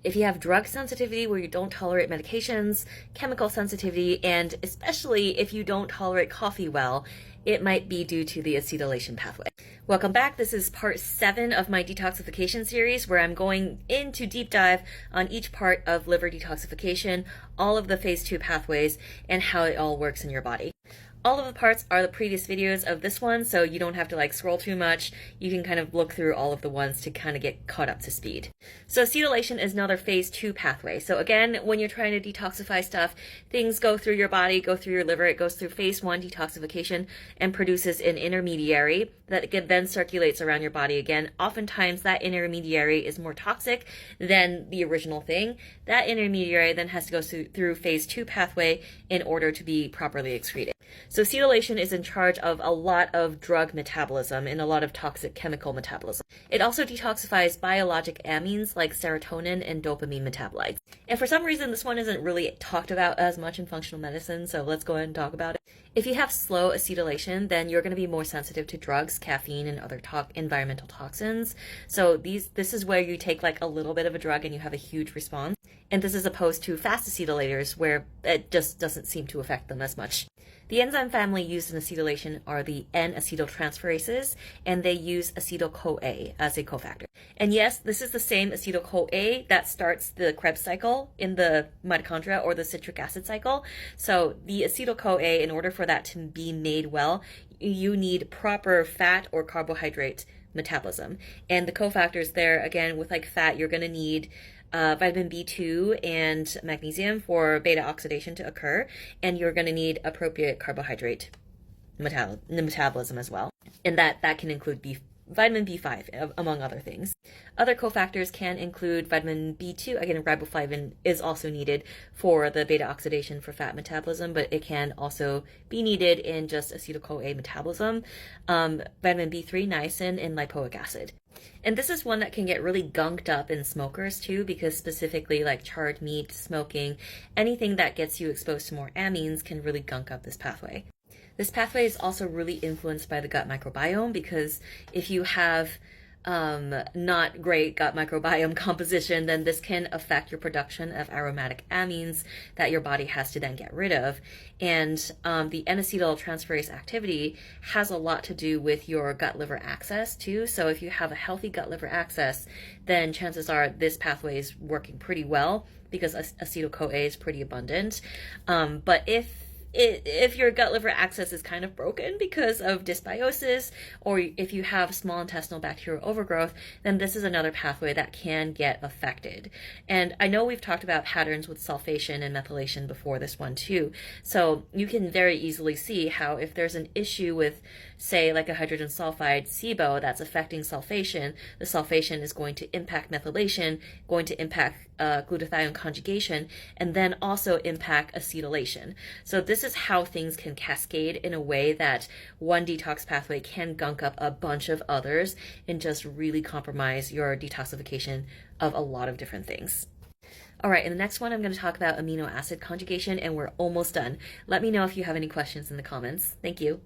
If you have drug sensitivity where you don't tolerate medications, chemical sensitivity, and especially if you don't tolerate coffee well, it might be due to the acetylation pathway. Welcome back. This is part 7 of my detoxification series, where I'm going into deep dive on each part of liver detoxification, all of the phase 2 pathways, and how it all works in your body. All of the parts are the previous videos of this one, so you don't have to scroll too much. You can kind of look through all of the ones to kind of get caught up to speed. So acetylation is another phase 2 pathway. So again, when you're trying to detoxify stuff, things go through your body, go through your liver, it goes through phase 1 detoxification and produces an intermediary that then circulates around your body again. Oftentimes that intermediary is more toxic than the original thing. That intermediary then has to go through phase 2 pathway in order to be properly excreted. So acetylation is in charge of a lot of drug metabolism and a lot of toxic chemical metabolism. It also detoxifies biologic amines like serotonin and dopamine metabolites. And for some reason, this one isn't really talked about as much in functional medicine, so let's go ahead and talk about it. If you have slow acetylation, then you're going to be more sensitive to drugs, caffeine, and other environmental toxins. So this is where you take a little bit of a drug and you have a huge response. And this is opposed to fast acetylators, where it just doesn't seem to affect them as much. The enzyme family used in acetylation are the N-acetyltransferases, and they use acetyl-CoA as a cofactor. And yes, this is the same acetyl-CoA that starts the Krebs cycle in the mitochondria or the citric acid cycle. So the acetyl-CoA, in order for that to be made well, you need proper fat or carbohydrate metabolism. And the cofactors there, again, with fat, you're going to need vitamin B2 and magnesium for beta oxidation to occur, and you're going to need appropriate carbohydrate metabolism as well. And that can include vitamin B5, among other things. Other cofactors can include vitamin B2. Again, riboflavin is also needed for the beta oxidation for fat metabolism, but it can also be needed in just acetyl-CoA metabolism. Vitamin B3, niacin, and lipoic acid. And this is one that can get really gunked up in smokers too, because specifically charred meat, smoking, anything that gets you exposed to more amines can really gunk up this pathway. This pathway is also really influenced by the gut microbiome, because if you have not great gut microbiome composition, then this can affect your production of aromatic amines that your body has to then get rid of. And the N-acetyltransferase activity has a lot to do with your gut-liver axis too. So if you have a healthy gut-liver axis, then chances are this pathway is working pretty well, because acetyl-CoA is pretty abundant. But if your gut-liver axis is kind of broken because of dysbiosis, or if you have small intestinal bacterial overgrowth, then this is another pathway that can get affected. And I know we've talked about patterns with sulfation and methylation before this one too. So you can very easily see how if there's an issue with, say, a hydrogen sulfide SIBO that's affecting sulfation, the sulfation is going to impact methylation, going to impact glutathione conjugation, and then also impact acetylation. So this is how things can cascade in a way that one detox pathway can gunk up a bunch of others and just really compromise your detoxification of a lot of different things. All right, in the next one, I'm going to talk about amino acid conjugation, and we're almost done. Let me know if you have any questions in the comments. Thank you.